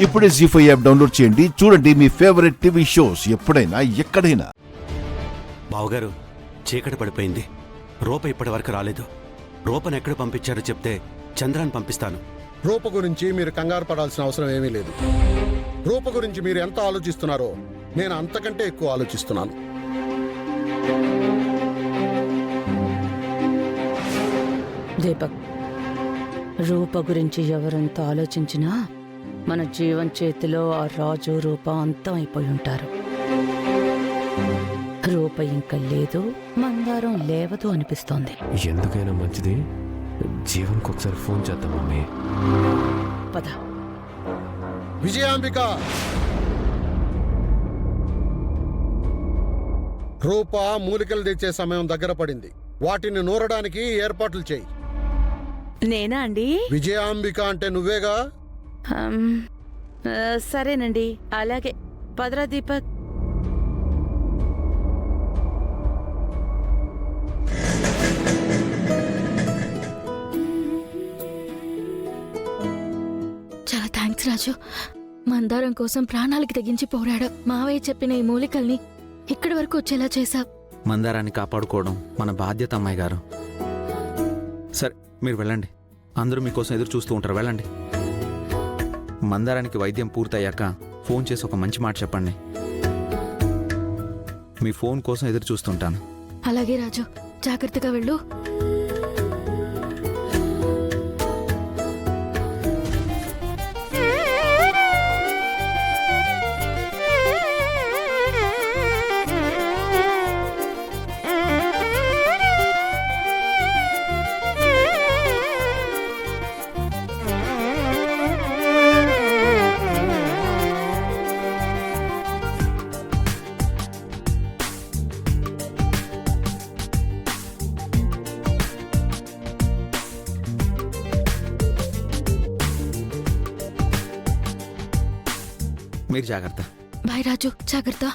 ఇప్పుడే జీ5 app download చేయండి. చూడండి మీ ఫేవరెట్ టీవీ షోస్ ఎప్పుడైనా ఎక్కడైనా. బావగారు, చీకటి పడిపోయింది. రూప ఇప్పటి వరకు రాలేదు. రూపను ఎక్కడ పంపించారో చెప్తే చంద్రాన్ని పంపిస్తాను. రూప గురించి మీరు కంగారు పడాల్సిన అవసరం ఏమీ లేదు. రూప గురించి మీరు ఎంత ఆలోచిస్తున్నారో నేను అంతకంటే ఎక్కువ ఆలోచిస్తున్నాను. దీపక్, రూప గురించి ఎవరెంత ఆలోచించినా మన జీవన్ చేతిలో ఆ రాజు రూప అంతం అయిపోయి ఉంటారు. రూప ఇంకా లేదు, మందారం లేవదు అనిపిస్తోంది. ఎందుకైనా మంచిది జీవన్కి ఒకసారి ఫోన్ చేద్దాం మమ్మీ. పద. విజయాంబిక, రూప మూలికలు తెచ్చే సమయం దగ్గర పడింది. వాటిని నూరడానికి ఏర్పాట్లు చేయి. నేనా అండి? విజయాంబిక అంటే నువ్వేగా? సరేనండి, అలాగే. పదరా దీపక్. చాలా థ్యాంక్స్ రాజు. మందారం కోసం ప్రాణాలకి తెగించి పోరాడు. మావయ్య చెప్పిన ఈ మూలికల్ని ఇక్కడి వరకు వచ్చేలా చేశావు. మందారాన్ని కాపాడుకోవడం మన బాధ్యత, అమ్మాయి గారు. సరే, మీరు వెళ్ళండి. అందరూ మీకోసం ఎదురు చూస్తూ ఉంటారు. వెళ్ళండి. మందారానికి వైద్యం పూర్తయ్యాక ఫోన్ చేసి ఒక మంచి మాట చెప్పండి. మీ ఫోన్ కోసం ఎదురు చూస్తుంటాను. అలాగే రాజు, జాగ్రత్తగా వెళ్ళు. మీరు జాగ్రత్త. బాయ్ రాజు, జాగ్రత్త.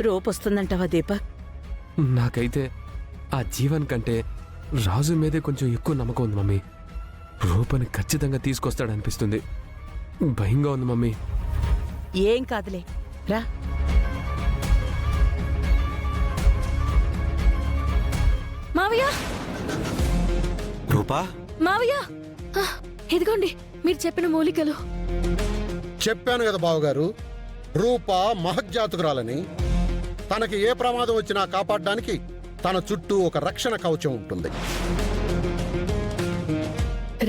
రూపొస్తుందంటావా దీపక్? నాకైతే ఆ జీవన్ కంటే రాజు మీదే కొంచెం ఎక్కువ నమ్మకం ఉంది మమ్మీ. రూపని ఖచ్చితంగా తీసుకొస్తాడనిపిస్తుంది. భయంగా ఉంది మమ్మీ. ఏం కాదులే, రా. మావయ్య, రూపా, మావయ్య, ఇదిగోండి మీరు చెప్పిన మూలికలు. చెప్పాను కదా బావగారు, రూప మహజ్జాతకురాలని. తనకి ఏ ప్రమాదం వచ్చినా కాపాడడానికి తన చుట్టూ ఒక రక్షణ కవచం ఉంటుంది.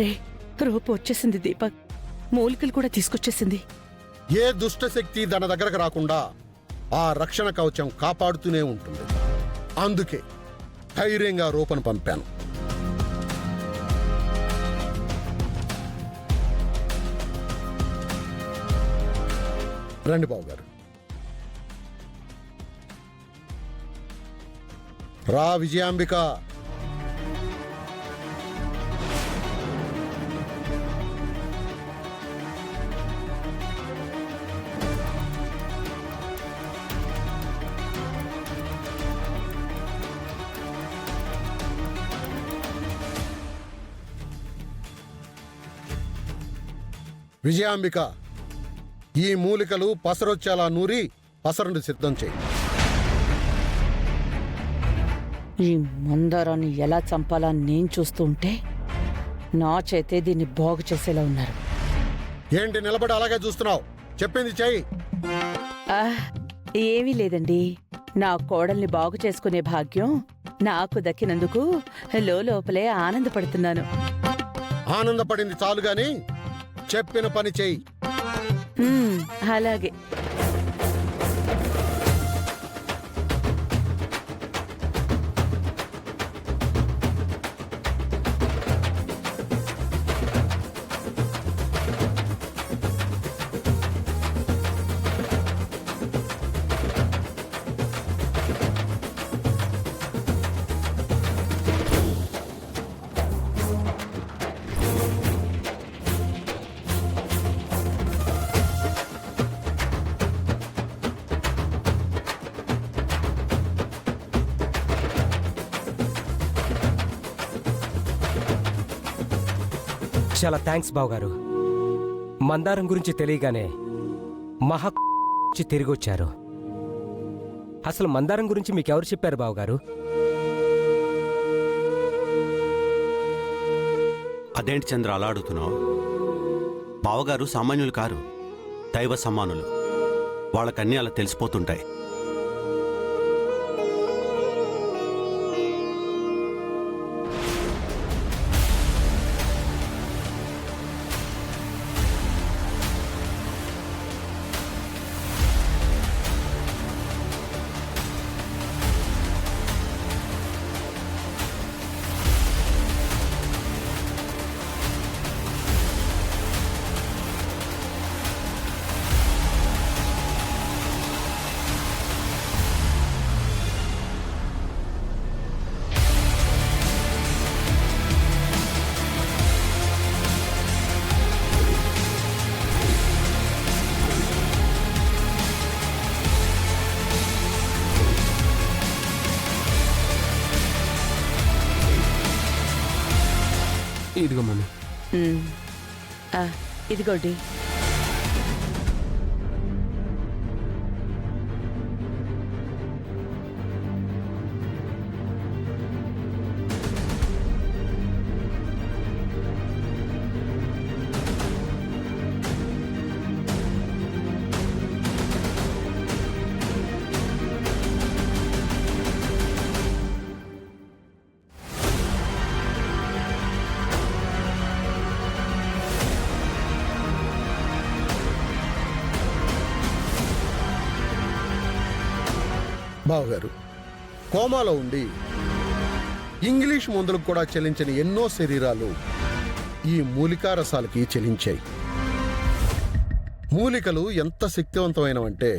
రే, రూప వచ్చేసింది దీపక్. మూలికలు కూడా తీసుకొచ్చేసింది. ఏ దుష్టశక్తి తన దగ్గరకు రాకుండా ఆ రక్షణ కవచం కాపాడుతూనే ఉంటుంది. అందుకే ధైర్యంగా రూపను పంపాను. రండి బావగారు. రా విజయాంబిక. విజయాంబిక, ఈ మూలికలు పసరొచ్చేలా నూరి పసరుని సిద్ధం చేయి. ఈ మందారాన్ని ఎలా చంపాలా నేను చూస్తూ ఉంటే నా చేతే దీన్ని బాగు చేసేలా ఉన్నారు. ఏంటి నిలబడి అలాగే చూస్తున్నావు? చెప్పింది చెయ్యి. ఏమీ లేదండి, నా కోడల్ని బాగు చేసుకునే భాగ్యం నాకు దక్కినందుకు లోపలే ఆనందపడుతున్నాను. ఆనందపడింది చాలు గాని చెప్పిన పని చెయ్యి. అలాగే. చాలా థ్యాంక్స్ బావగారు. మందారం గురించి తెలియగానే మహా తిరిగి వచ్చారు. అసలు మందారం గురించి మీకెవరు చెప్పారు బావగారు? అదేంటి చంద్ర అలా అడుగుతున్నావు? బావగారు సామాన్యులు కారు, దైవ సమానులు. వాళ్ళకన్నీ అలా తెలిసిపోతుంటాయి. ఇదిగో మమ్మీ. ఇదిగోండి. బావగారు, కోమాలో ఉండి ఇంగ్లీష్ మందులకు కూడా చెల్లించని ఎన్నో శరీరాలు ఈ మూలికా రసాలకి చెల్లించాయి. మూలికలు ఎంత శక్తివంతమైనవంటే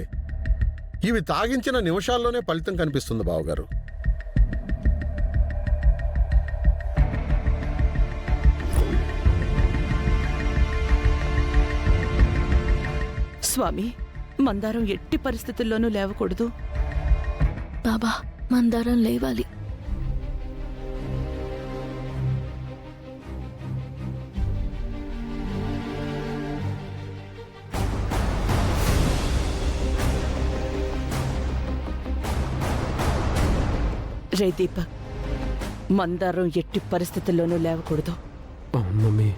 ఇవి తాగించిన నిమిషాల్లోనే ఫలితం కనిపిస్తుంది బావగారు. స్వామి, మందారం ఎట్టి పరిస్థితుల్లోనూ లేవకూడదు. బాబా, మందారం లేవాలి. రే దీపక్, మందారం ఎట్టి పరిస్థితుల్లోనూ లేవకూడదు. అవును మమ్మీ.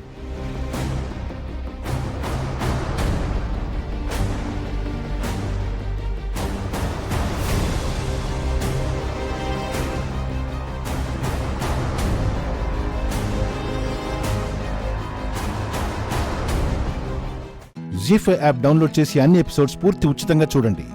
జీ5 యాప్ డౌన్లోడ్ చేసి అన్ని ఎపిసోడ్స్ పూర్తి ఉచితంగా చూడండి.